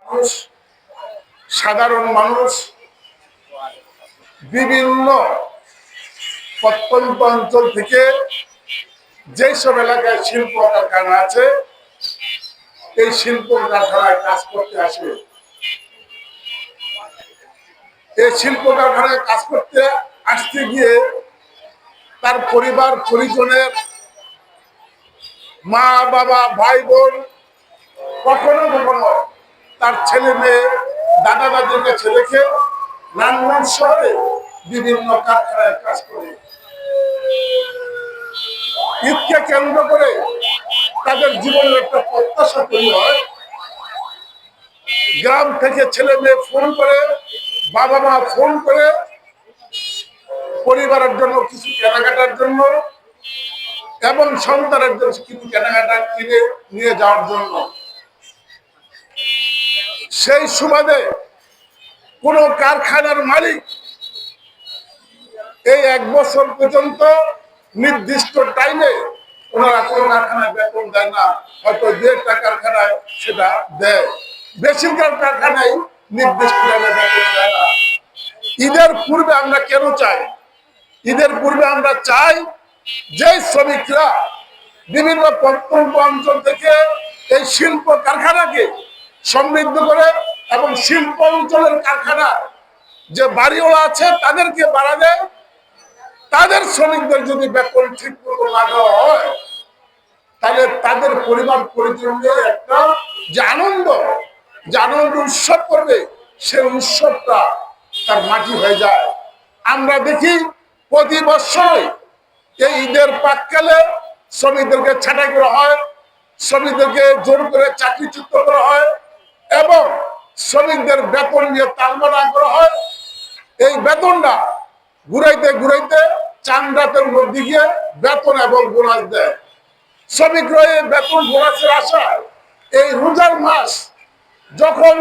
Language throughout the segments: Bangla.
মানুষ, সাধারণ মানুষ বিভিন্ন প্রত্যন্ত অঞ্চল থেকে যেসব এলাকায় শিল্প কারখানা আছে এই শিল্প কারখানায় কাজ করতে আসে। এই শিল্প কারখানায় কাজ করতে আসতে গিয়ে তার পরিবার পরিজনের মা বাবা ভাই বোন কখনো কখনো তার ছেলে মেয়ে দাদা দাদির কাছে রেখে নারায়ণগঞ্জ শহরে বিভিন্ন কারখানায় কাজ করে। ঈদকে কেন্দ্র করে তাদের জীবনের একটা প্রত্যাশা তৈরি হয়। গ্রাম থেকে ছেলে মেয়ে ফোন করে, বাবা মা ফোন করে পরিবারের জন্য কিছু কেনাকাটার জন্য এবং সন্তানের জন্য কিছু কেনাকাটা কিনে নিয়ে যাওয়ার জন্য। সেই সুবাদে কোন কারখানার মালিক এই 1 বছর পর্যন্ত নির্দিষ্ট টাইমে ওনারা কোনো কারখানায় বেতন দেয় না, হয়তো 1.5টা কারখানায় সেটা দেয়, বেশিরভাগ কারখানায় নির্দিষ্ট টাইমে বেতন দেয় না। ঈদের পূর্বে আমরা কেন চাই? ঈদের পূর্বে আমরা চাই যে শ্রমিকরা বিভিন্ন প্রত্যন্ত অঞ্চল থেকে এই শিল্প কারখানাকে সমৃদ্ধ করে এবং শিল্প অঞ্চলের কারখানা যে বাড়িওয়ালা আছে তাদেরকে বাড়া দেয়, তাদের শ্রমিকদের যদি বেতন ঠিক মতো না দেওয়া হয় তাহলে তাদের পরিবার পরিজনদের একটা যে আনন্দ উৎসব করবে সেই উৎসবটা তার মাটি হয়ে যায়। আমরা দেখি প্রতি বছর এই ঈদের প্রাক্কালে শ্রমিকদেরকে ছাঁটাই করা হয়, শ্রমিকদেরকে জোর করে চাকরিচ্যুত করা হয় এবং শ্রমিকদের বেতন নিয়ে তালবানা করা হয়। এই বেতনটা ঘুরাইতে ঘুরাইতে চান্দাতের মধ্যে গিয়ে বেতন এবং বোনাস দেয়। শ্রমিকরা এই বেতন বোনাসের আশায় এই রোজার মাস যখন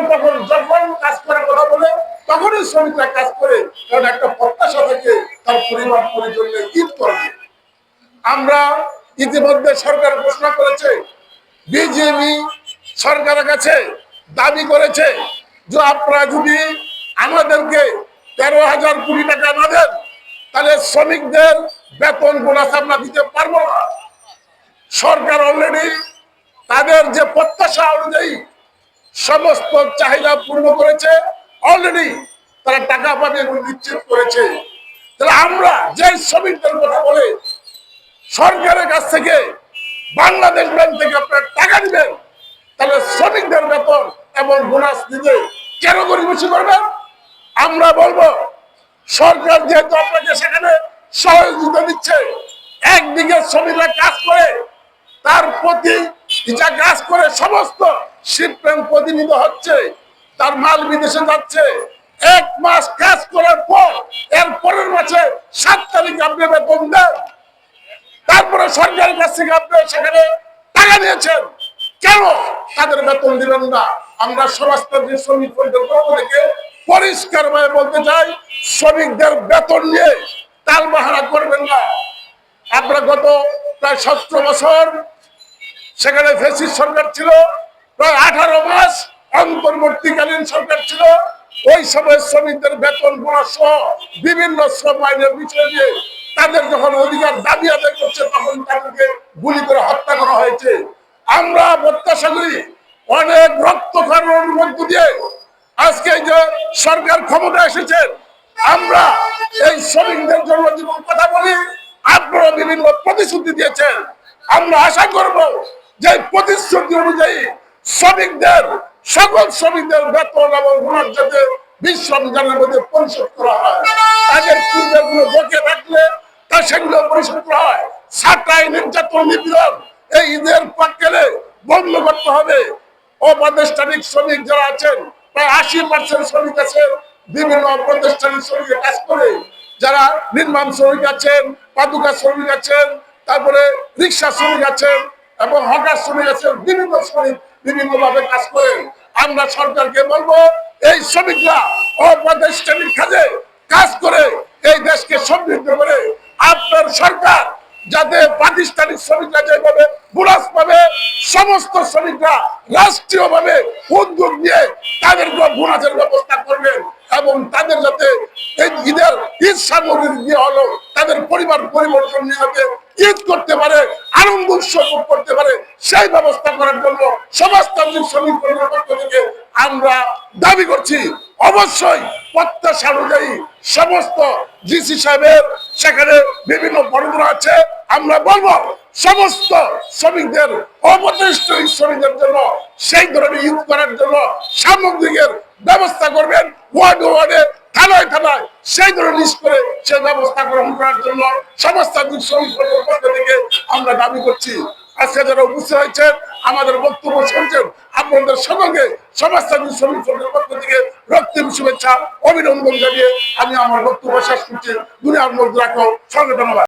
কাজ করার কথা বলে তখনই শ্রমিকরা কাজ করে, কারণ একটা প্রত্যাশা থেকে তার পরিবার পরিজনের ঈদ করবে। আমরা ইতিমধ্যে সরকার ঘোষণা করেছে, বিজেপি সরকারের কাছে দাবি করেছে যে আপনারা যদি আমাদেরকে 13,000 কোটি টাকা না দেন তাহলে শ্রমিকদের বেতন বোনাস আমরা দিতে পারবো না। সরকার অলরেডি তাদের যে প্রত্যাশা অনুযায়ী সমস্ত চাহিদা পূর্ণ করেছে, অলরেডি তারা টাকা পাবে এবং নিশ্চিত করেছে। তাহলে আমরা যে শ্রমিকদের কথা বলে সরকারের কাছ থেকে বাংলাদেশ ব্যাংক থেকে আপনারা টাকা দিবেন, তাহলে শ্রমিকদের বেতন এবং বোনাস দিতে কেন গরিবসী করবেন? আমরা বলবো সরকার যেহেতু আপনাকে সেখানে সহযোগিতা দিচ্ছে, একদিকে শ্রমিকরা কাজ করে তার প্রতি যা কাজ করে সমস্ত শিপমেন্ট প্রতিনিধি হচ্ছে, তার মাল বিদেশে যাচ্ছে, 1 মাস কাজ করার পর এর পরের মাসে 7 তারিখ আপনি বেতন দেন, তারপরে সরকারের কাছ থেকে আপনি সেখানে টাকা নিয়েছেন, কেন তাদের বেতন দিলেন না? আমরা সমাজতান্ত্রিক শ্রমিক পরিষদের পক্ষ থেকে পরিষ্কার ভাবে বলতে চাই, শ্রমিকদের বেতন নিয়ে তালবাহানা করবেন না। আমরা গত প্রায় 17 বছর সেখানে ফ্যাসিস্ট সরকার ছিল, প্রায় 18 মাস অন্তর্বর্তীকালীন সরকার ছিল। ওই সময় শ্রমিকদের বেতন বোনাস সহ বিভিন্ন শ্রম আইনের বিষয় নিয়ে তাদের যখন অধিকার দাবি আদায় করছে তখন তাদেরকে গুলি করে হত্যা করা হয়েছে। আমরা প্রত্যাশা করি অনেক রক্তক্ষরণের মধ্য দিয়ে আজকে যে সরকার ক্ষমতা এসেছেন, আমরা এই শ্রমিকদের জন্য জীবন কথা বলি, আপনারা বিভিন্ন প্রতিশ্রুতি দিয়েছেন। আমরা আশা করব যে প্রতিশ্রুতি অনুযায়ী শ্রমিকদের সকল শ্রমিকদের বেতন এবং বোনাস যাতে 20 রমজানের মধ্যে পরিশোধ করা হয়, তাদের পূর্বেগুলো বকে থাকলে তা সেগুলো পরিশোধ করা হয়। ছাঁটাই, নির্যাতন, নিপীড়ন এই ঈদের প্রাক্কালে বন্ধ করতে হবে। অপ্রাতিষ্ঠানিক শ্রমিক যারা আছেন, প্রায় 80% শ্রমিক আছেন বিভিন্ন প্রতিষ্ঠানিক শ্রমিকের কাজ করে, যারা নির্মাণ শ্রমিক আছেন, পাদুকা শ্রমিক আছেন, তারপরে রিক্সা শ্রমিক আছেন এবং হকার শ্রমিক আছেন, বিভিন্ন শ্রমিক বিভিন্ন ভাবে কাজ করেন। আমরা সরকারকে বলবো এই শ্রমিকরা অপ্রাতিষ্ঠানিক কাজে কাজ করে এই দেশকে সমৃদ্ধ করে আপনার সরকার যাতে প্রাতিষ্ঠানিক শ্রমিকরা যেভাবে বোনাস পাবে, সমস্ত শ্রমিকরা রাষ্ট্রীয়ভাবে উদ্যোগ নিয়ে নামাজের ব্যবস্থা করবেন এবং তাদের যাতে এই ঈদ সামগ্রী দিয়ে হলো তাদের পরিবার পরিবর্তন নিয়ে ঈদ করতে পারে, আনন্দ উৎসব করতে পারে, সেই ব্যবস্থা করার জন্য সমাজতান্ত্রিক শ্রমিক কর্মীর পক্ষ থেকে আমরা দাবি করছি। অবশ্যই প্রত্যাশা অনুযায়ী সমস্ত ডিসি সাহেবের সেখানে বিভিন্ন বড়রা আছে, আমরা বলবো সমস্ত শ্রমিকদের অবশিষ্ট শ্রমিকদের জন্য সেই ধরনের ঈদ করার জন্য সামগ্রিকের ব্যবস্থা করবেন। ওয়ার্ডে ওয়ার্ডে থানায় থানায় সেই ধরনের লিস্ট করে সেই ব্যবস্থা গ্রহণ করার জন্য সমস্ত শ্রমিক পক্ষ থেকে আমরা দাবি করছি। আজকে যারা উপস্থিত হয়েছেন আমাদের বক্তব্য শুনছেন, আপনাদের সকলকে সমস্ত শ্রমিক পক্ষ থেকে রক্তিম শুভেচ্ছা অভিনন্দন জানিয়ে আমি আমার বক্তব্য শেষ করছি। দুনিয়ার মধ্যে রাখো সঙ্গে ধন্যবাদ।